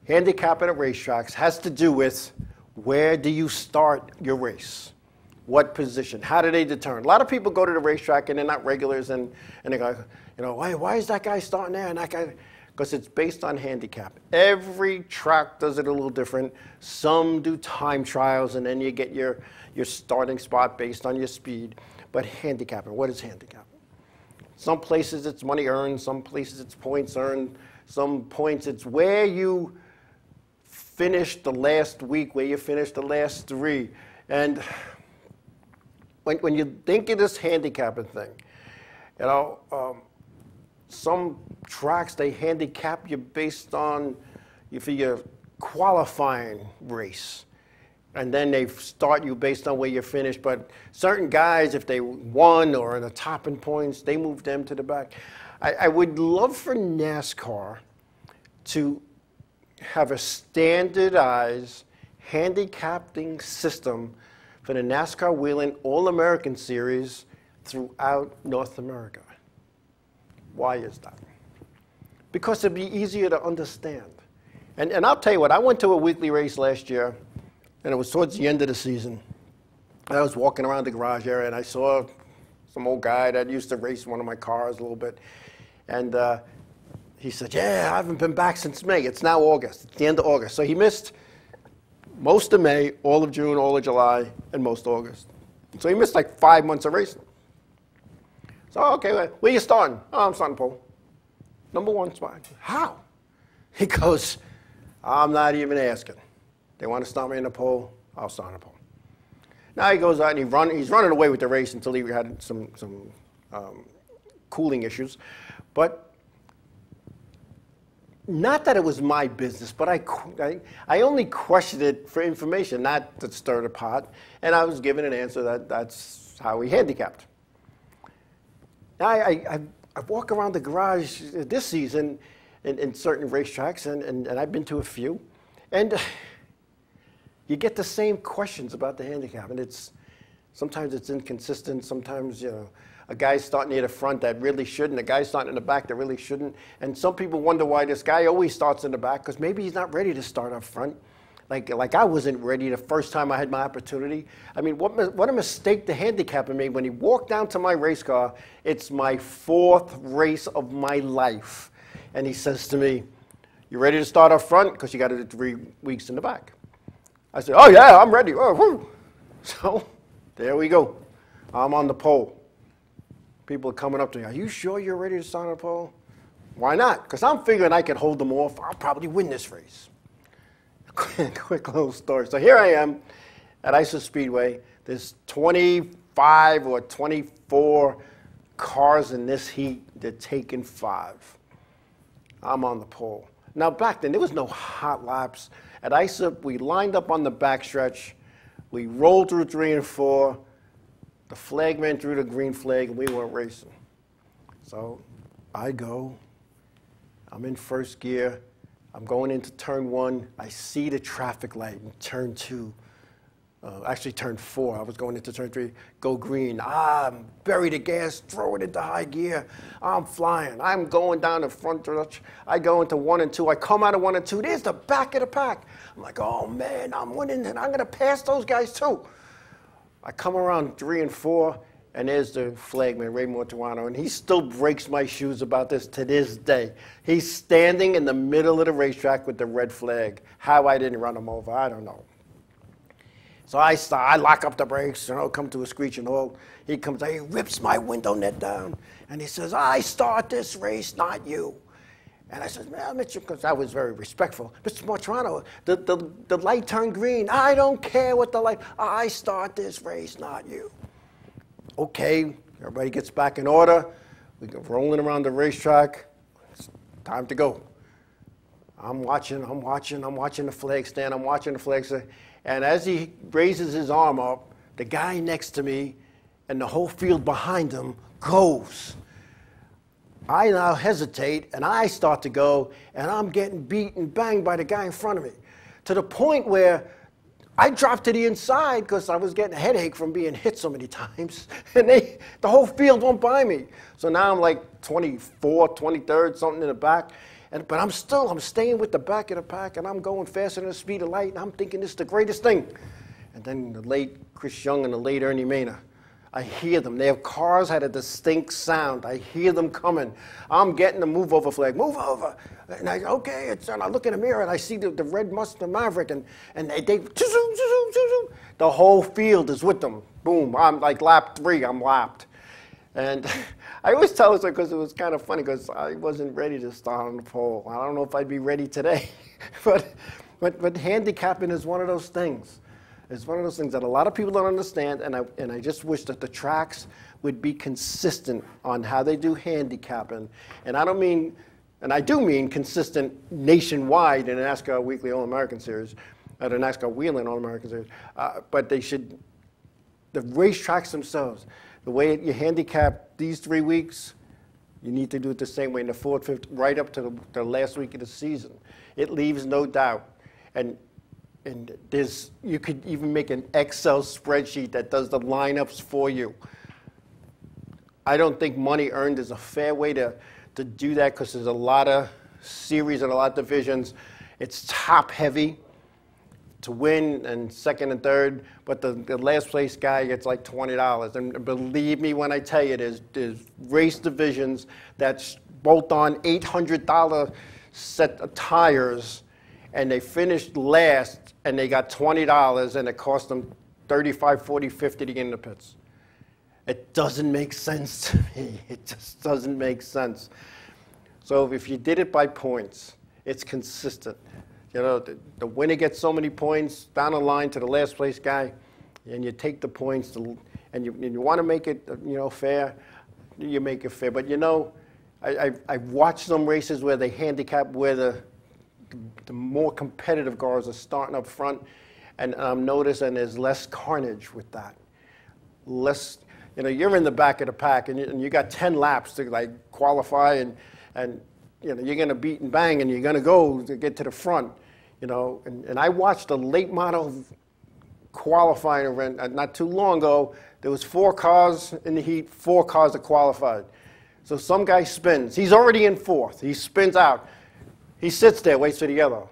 Handicapping at racetracks has to do with where do you start your race? What position? How do they determine? A lot of people go to the racetrack and they're not regulars and they go, why is that guy starting there and that guy? Because it's based on handicap. Every track does it a little different. Some do time trials and then you get your starting spot based on your speed. But handicapping, what is handicapping? Some places it's money earned, some places it's points earned, some points it's where you finished the last week, where you finished the last three. And when you think of this handicapping thing, some tracks, they handicap you based on, you figure qualifying race. And then they start you based on where you finish. But certain guys, if they won or in the top in points, they move them to the back. I would love for NASCAR to have a standardized handicapping system for the NASCAR Whelen All-American Series throughout North America. Why is that? Because it'd be easier to understand. And I'll tell you what, I went to a weekly race last year, and it was towards the end of the season. And I was walking around the garage area, and I saw some old guy that used to race one of my cars a little bit. And he said, yeah, I haven't been back since May. It's now August. It's the end of August. So he missed most of May, all of June, all of July, and most of August. So he missed like 5 months of racing. So, okay, where you starting? Oh, I'm starting pole. Number 1 spot. How? He goes, I'm not even asking. They want to start me in the pole, I'll start in the pole. Now he goes out and he's running away with the race until he had some cooling issues. But not that it was my business, but I only questioned it for information, not to stir the pot. And I was given an answer that that's how he handicapped. Now I walk around the garage this season in certain racetracks, and I've been to a few, and you get the same questions about the handicap, and sometimes it's inconsistent. Sometimes a guy's starting near the front that really shouldn't, a guy's starting in the back that really shouldn't, and some people wonder why this guy always starts in the back, because maybe he's not ready to start up front. Like I wasn't ready the first time I had my opportunity. I mean, what a mistake the handicapper made when he walked down to my race car. It's my 4th race of my life. And he says to me, you ready to start up front? Because you got to do 3 weeks in the back. I said, oh yeah, I'm ready. Oh, whoo. So there we go. I'm on the pole. People are coming up to me, are you sure you're ready to start on the pole? Why not? Because I'm figuring I could hold them off. I'll probably win this race. Quick little story. So here I am at ISO Speedway. There's 25 or 24 cars in this heat. They're taking 5. I'm on the pole. Now back then, there was no hot laps. At ISO, we lined up on the backstretch. We rolled through 3 and 4. The flagman threw the green flag, and we went racing. So I go. I'm in first gear. I'm going into turn 1. I see the traffic light in turn 2. Actually, turn 4. I was going into turn 3. Go green. I'm bury the gas, throw it into high gear. I'm flying. I'm going down the front stretch. I go into 1 and 2. I come out of 1 and 2. There's the back of the pack. I'm like, oh man, I'm winning, and I'm going to pass those guys too. I come around 3 and 4. And there's the flagman, Ray Mortuano, and he still breaks my shoes about this to this day. He's standing in the middle of the racetrack with the red flag. How I didn't run him over, I don't know. So I lock up the brakes, come to a screeching halt. He comes out, he rips my window net down, and he says, I start this race, not you. And I said, well, Mr. because I was very respectful. Mr. Mortuano, the light turned green. I don't care what the light, I start this race, not you. Okay, everybody gets back in order. We go rolling around the racetrack. It's time to go. I'm watching the flag stand. I'm watching the flag stand. And as he raises his arm up, the guy next to me and the whole field behind him goes. I now hesitate, and I start to go, and I'm getting beat and banged by the guy in front of me, to the point where I dropped to the inside because I was getting a headache from being hit so many times. And the whole field went by me. So now I'm like 24th, 23rd, something in the back. But I'm staying with the back of the pack, and I'm going faster than the speed of light, and I'm thinking this is the greatest thing. And then the late Chris Young and the late Ernie Mena, I hear them. Their cars had a distinct sound. I hear them coming. I'm getting the move over flag. Move over. And I go, okay. And I look in the mirror, and I see the red Mustang Maverick, and they the whole field is with them. Boom. I'm like lap 3. I'm lapped. And I always tell this because it was kind of funny because I wasn't ready to start on the pole. I don't know if I'd be ready today. but handicapping is one of those things. It's one of those things that a lot of people don't understand, and I just wish that the tracks would be consistent on how they do handicapping. And I don't mean and I do mean consistent nationwide in the NASCAR Weekly All-American Series, the NASCAR Wheeling All-American Series, but they should, the racetracks themselves, the way you handicap these 3 weeks, you need to do it the same way in the fourth, fifth, right up to the last week of the season. It leaves no doubt. And you could even make an Excel spreadsheet that does the lineups for you. I don't think money earned is a fair way to do that because there's a lot of series and a lot of divisions. It's top heavy to win and second and third, but the last place guy gets like $20. And believe me when I tell you, there's race divisions that's bolt on $800 set of tires, and they finished last and they got $20 and it cost them $35, $40, $50 to get in the pits. It doesn't make sense to me. It just doesn't make sense. So if you did it by points, it's consistent. You know, the winner gets so many points down the line to the last place guy, and you take the points, and you want to make it, you know, fair, you make it fair. But, you know, I've watched some races where they handicap where the more competitive cars are starting up front, and I'm noticing there's less carnage with that. Less, you know, you're in the back of the pack, and you got 10 laps to, like, qualify, and you know, you're going to beat and bang, and you're going to go to get to the front, you know. And I watched a late model qualifying event not too long ago. There was 4 cars in the heat, 4 cars that qualified. So some guy spins. He's already in 4th. He spins out. He sits there, waits for the yellow.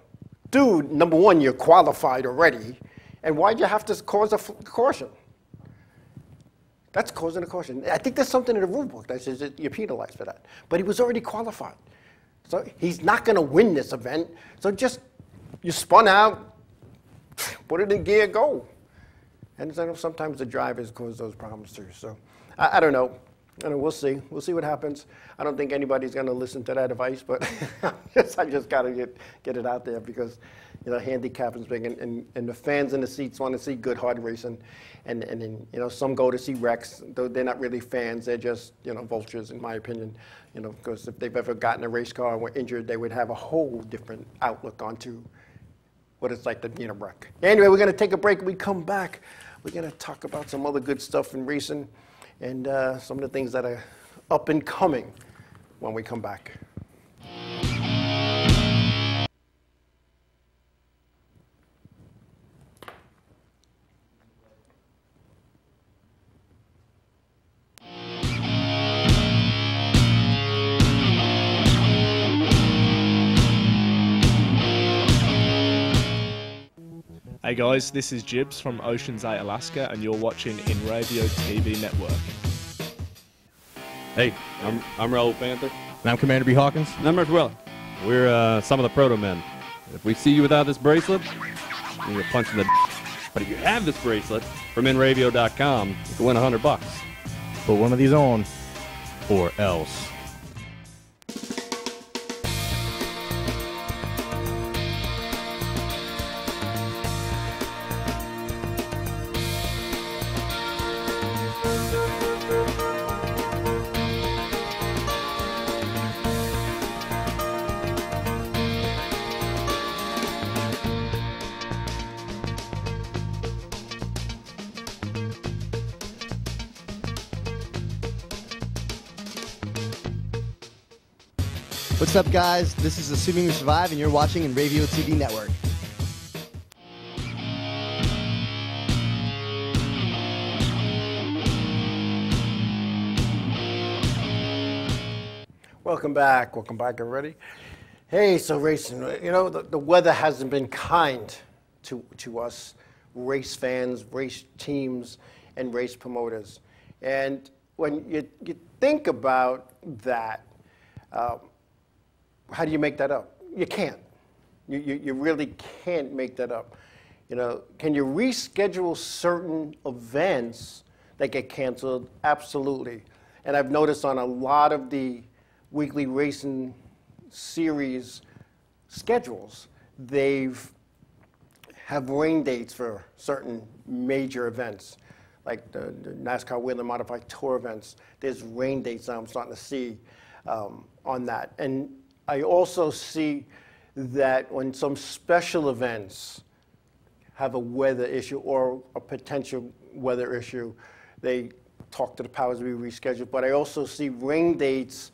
Dude, number one, you're qualified already, and why'd you have to cause a caution? That's causing a caution. I think there's something in the rule book that says that you're penalized for that. But he was already qualified. So he's not going to win this event. So just, you spun out, put it in gear, go. And sometimes the drivers cause those problems too. So I don't know. We'll see. We'll see what happens. I don't think anybody's going to listen to that advice, but I just got to get it out there because, you know, handicapping's big, and the fans in the seats want to see good, hard racing. And you know, some go to see wrecks. They're not really fans. They're just, you know, vultures, in my opinion. You know, because if they've ever gotten a race car and were injured, they would have a whole different outlook onto what it's like to be in a wreck. Anyway, we're going to take a break. When we come back, we're going to talk about some other good stuff in racing and some of the things that are up and coming when we come back. Hey guys, this is Jibs from Ocean's 8, Alaska, and you're watching Inravio TV Network. Hey, I'm Raul Panther. And I'm Commander B. Hawkins. And I'm Rick Weller. We're some of the proto men. If we see you without this bracelet, you get punched in the But if you have this bracelet from Inravio.com, you can win $100. Put one of these on, or else. What's up, guys? This is Assuming We Survive, and you're watching Inravio TV Network. Welcome back. Welcome back, everybody. Hey, so racing, you know, the weather hasn't been kind to us race fans, race teams, and race promoters. And when you think about that, how do you make that up? You can't. You really can't make that up. You know, can you reschedule certain events that get canceled? Absolutely. And I've noticed on a lot of the weekly racing series schedules, they've have rain dates for certain major events, like the NASCAR Wheeler Modified Tour events. There's rain dates now I'm starting to see on that. And I also see that when some special events have a weather issue or a potential weather issue, they talk to the powers to be rescheduled. But I also see rain dates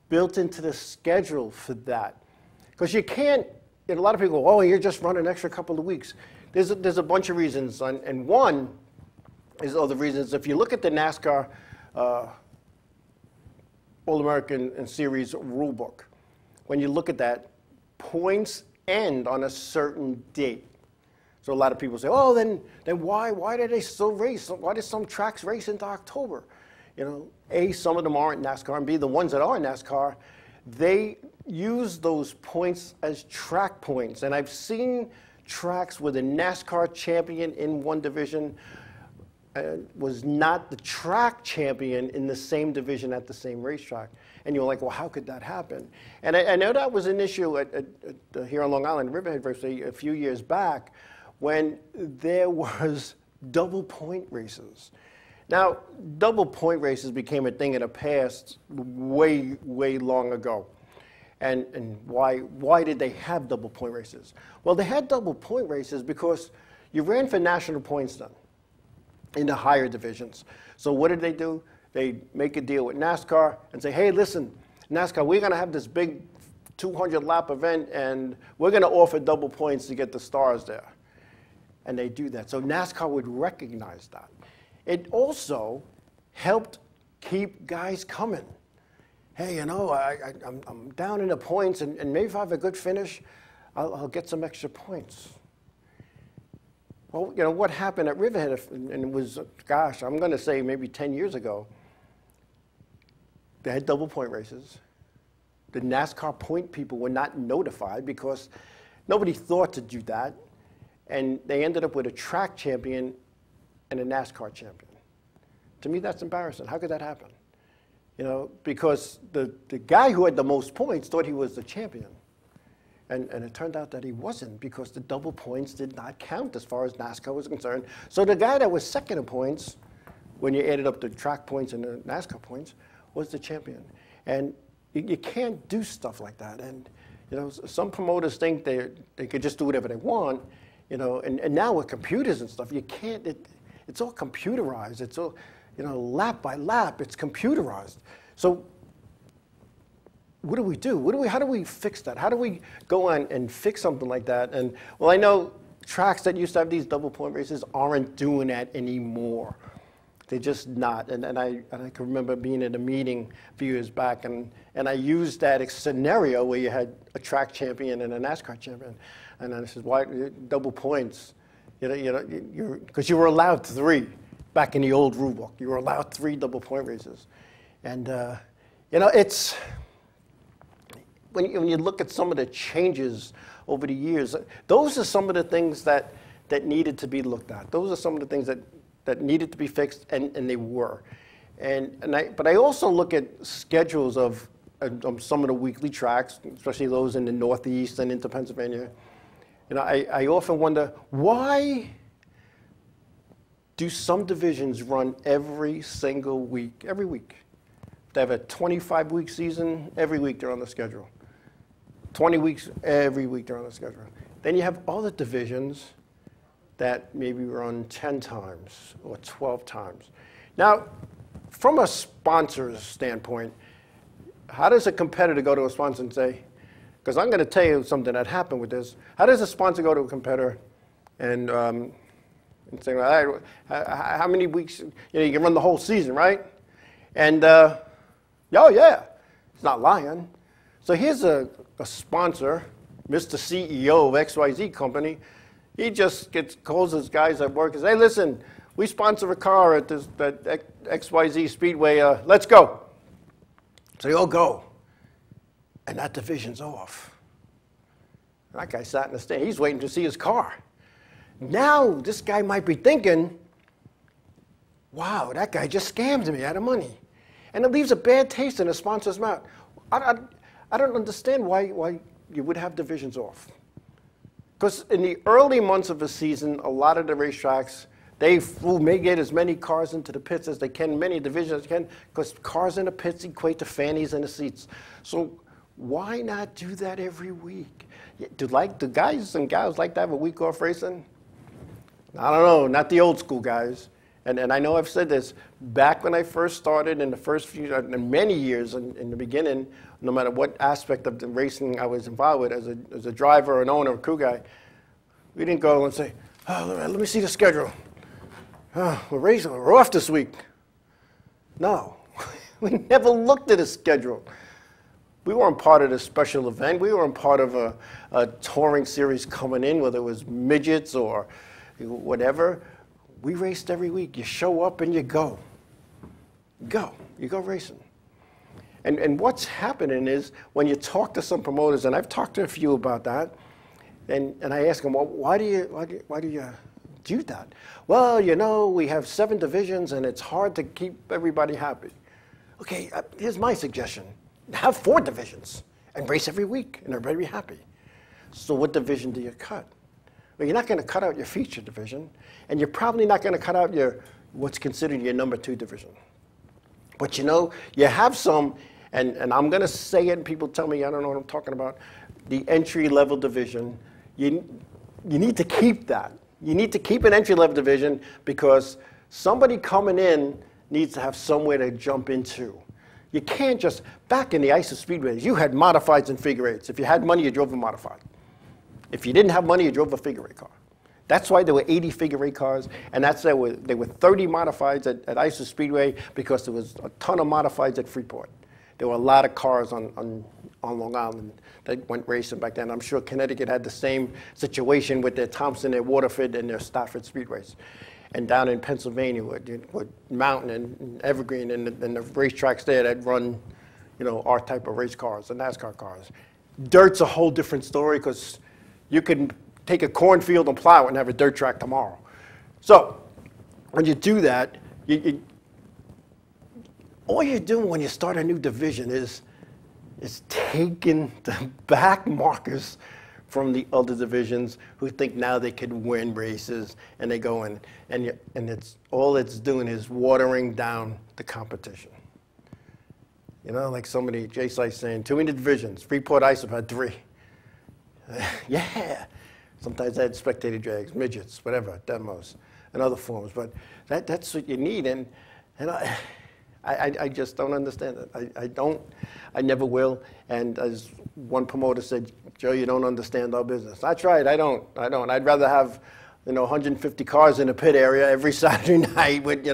built into the schedule for that. Because you can't, a lot of people go, oh, you're just running an extra couple of weeks. There's a bunch of reasons, and one is all the reasons. If you look at the NASCAR All-American and Series rule book, when you look at that, points end on a certain date. So a lot of people say, oh, then why do they still race? Why do some tracks race into October? You know, A, some of them aren't NASCAR, and B, the ones that are NASCAR, they use those points as track points. And I've seen tracks where the NASCAR champion in one division was not the track champion in the same division at the same racetrack. And you're like, well, how could that happen? And I know that was an issue here on Long Island, Riverhead Raceway, a few years back, when there was double point races. Now, double point races became a thing in the past way, way long ago. And why did they have double point races? Well, they had double point races because you ran for national points then in the higher divisions. So what did they do? They make a deal with NASCAR and say, hey, listen, NASCAR, we're going to have this big 200-lap event, and we're going to offer double points to get the stars there. And they do that. So NASCAR would recognize that. It also helped keep guys coming. Hey, you know, I'm down in the points, and maybe if I have a good finish, I'll get some extra points. Well, you know, what happened at Riverhead, and it was, gosh, I'm going to say maybe 10 years ago, they had double point races. The NASCAR point people were not notified because nobody thought to do that. And they ended up with a track champion and a NASCAR champion. To me, that's embarrassing. How could that happen? You know, because the guy who had the most points thought he was the champion. And it turned out that he wasn't, because the double points did not count as far as NASCAR was concerned. So the guy that was second in points, when you added up the track points and the NASCAR points, was the champion. And you can't do stuff like that. And you know, some promoters think they could just do whatever they want. You know, and now with computers and stuff, you can't. It's all computerized. It's all, you know, lap by lap. It's computerized. So what do we do? How do we fix that? How do we go on and fix something like that? And well, I know tracks that used to have these double point races aren't doing that anymore. They're just not. And I can remember being at a meeting a few years back, and I used that scenario where you had a track champion and a NASCAR champion. And I said, why double points? Because you were allowed 3 back in the old rule book. You were allowed 3 double point races. And, you know, it's, when you look at some of the changes over the years, those are some of the things that needed to be looked at. Those are some of the things that needed to be fixed, and they were. But I also look at schedules of some of the weekly tracks, especially those in the Northeast and into Pennsylvania. You know, I often wonder, why do some divisions run every single week, every week? They have a 25-week season, every week they're on the schedule. 20 weeks, every week they're on the schedule. Then you have other divisions that maybe run 10 times or 12 times. Now, from a sponsor's standpoint, how does a competitor go to a sponsor and say, because I'm going to tell you something that happened with this. How does a sponsor go to a competitor and say, well, how many weeks, you know, you can run the whole season, right? And, oh yeah, he's not lying. So here's a sponsor, Mr. CEO of XYZ company. He just calls his guys at work and says, hey, listen, we sponsor a car at that XYZ Speedway, let's go. So you all go. And that division's off. That guy sat in the stand. He's waiting to see his car. Now this guy might be thinking, wow, that guy just scammed me out of money. And it leaves a bad taste in a sponsor's mouth. I don't understand why you would have divisions off. Because in the early months of the season, a lot of the racetracks, they may get as many cars into the pits as they can, many divisions as they can, because cars in the pits equate to fannies in the seats. So Why not do that every week? Do guys and gals like to have a week off racing? I don't know, not the old school guys. And I know I've said this, back when I first started in the first few, many years in the beginning, no matter what aspect of the racing I was involved with, as a driver, an owner, a crew guy, we didn't go and say, oh, let me see the schedule. Oh, we're racing, we're off this week. No, we never looked at a schedule. We weren't part of the special event. We weren't part of a touring series coming in, whether it was midgets or whatever. We raced every week. You show up and you go. You go racing. And what's happening is when you talk to some promoters, and I've talked to a few about that, and I ask them, well, why do you do that? Well, you know, we have 7 divisions and it's hard to keep everybody happy. Okay, here's my suggestion. Have 4 divisions and race every week and everybody be happy. So what division do you cut? Well, you're not going to cut out your feature division, and you're probably not going to cut out what's considered your number 2 division. But you know, you have some, and I'm going to say it, and people tell me I don't know what I'm talking about, the entry-level division. You need to keep that. You need to keep an entry-level division because somebody coming in needs to have somewhere to jump into. You can't just, back in the ISO speedways, you had modifieds and figure eights. If you had money, you drove a modified. If you didn't have money, you drove a figure eight car. That's why there were 80 figure eight cars, and there were 30 modifieds at ISO Speedway because there was a ton of modifieds at Freeport. There were a lot of cars on Long Island that went racing back then. I'm sure Connecticut had the same situation with their Thompson, their Waterford, and their Stafford Speedways. And down in Pennsylvania with Mountain and Evergreen and the racetracks there that run, you know, our type of race cars, the NASCAR cars. Dirt's a whole different story because you can take a cornfield and plow it and have a dirt track tomorrow. So when you do that, all you're doing when you start a new division is taking the back markers from the other divisions who think now they can win races, and they go in, and it's all it's doing is watering down the competition. You know, like somebody, Jay Slice saying, too many divisions. Freeport ISO had 3. Yeah. Sometimes they had spectator drags, midgets, whatever, demos, and other forms. But that's what you need, and I just don't understand it. I never will. And as one promoter said, Joe, you don't understand our business. That's right, I don't. I'd rather have, 150 cars in the pit area every Saturday night with,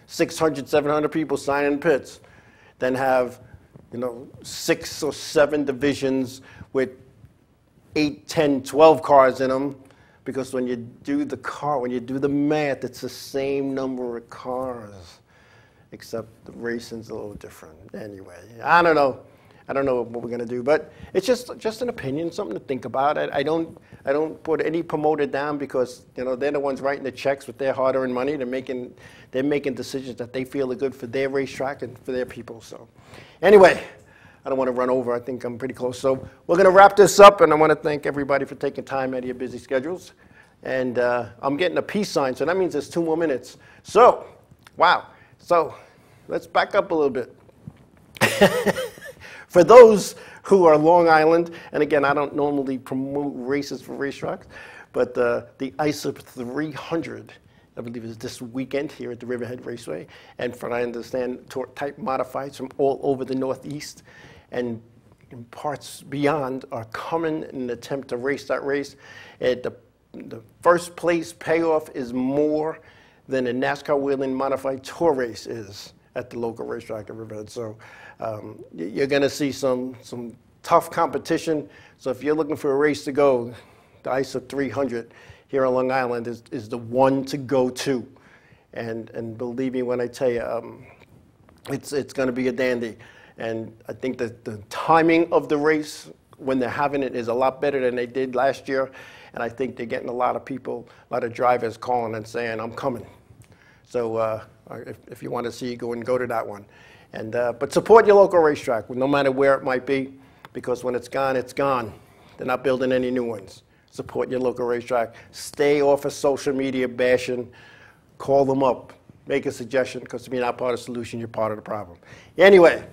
600, 700 people signing pits than have, 6 or 7 divisions with 8, 10, 12 cars in them, because when you do the math, it's the same number of cars, except the racing's a little different. Anyway, I don't know what we're gonna do, but it's just an opinion, something to think about. I don't put any promoter down because they're the ones writing the checks with their hard-earned money. They're making decisions that they feel are good for their racetrack and for their people. So, anyway. I don't want to run over. I think I'm pretty close. So we're going to wrap this up, and I want to thank everybody for taking time out of your busy schedules. And I'm getting a peace sign, so that means there's 2 more minutes. So, wow. So let's back up a little bit. For those who are Long Island, and again, I don't normally promote races for racetracks, but the ISO 300, I believe, is this weekend here at the Riverhead Raceway. And from what I understand, type modifieds from all over the Northeast and in parts beyond are coming in an attempt to race that race. The first place payoff is more than a NASCAR Wheeling Modified Tour race is at the local racetrack at Riverhead. So you're going to see some tough competition. So if you're looking for a race to go, the ISO 300 here on Long Island is the one to go to. And believe me when I tell you, it's going to be a dandy. And I think that the timing of the race when they're having it is a lot better than they did last year. And I think they're getting a lot of people, a lot of drivers calling and saying, I'm coming. So if you want to see, go to that one. And but support your local racetrack, no matter where it might be, because when it's gone, it's gone. They're not building any new ones. Support your local racetrack. Stay off of social media bashing. Call them up. Make a suggestion, because if you're not part of the solution, you're part of the problem. Anyway,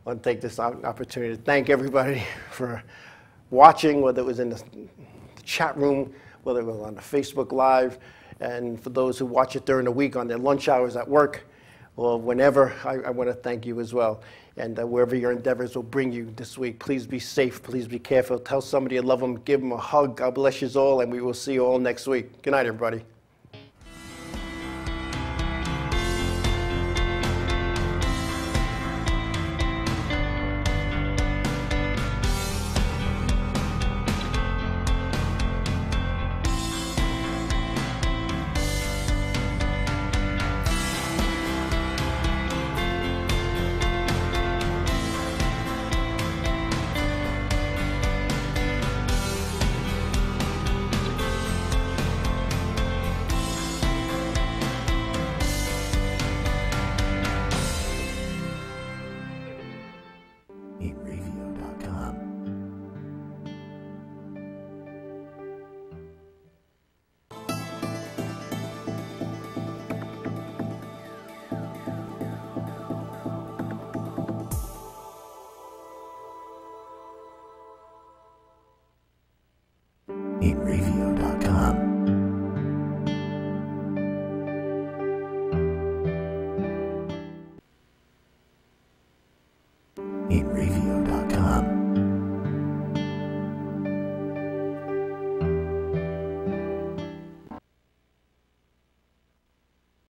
want to take this opportunity to thank everybody for watching, whether it was in the chat room, whether it was on the Facebook Live, and for those who watch it during the week on their lunch hours at work, or whenever, I want to thank you as well. And wherever your endeavors will bring you this week, please be safe, please be careful. Tell somebody you love them, give them a hug. God bless you all, and we will see you all next week. Good night, everybody. Inravio.com. Inravio.com.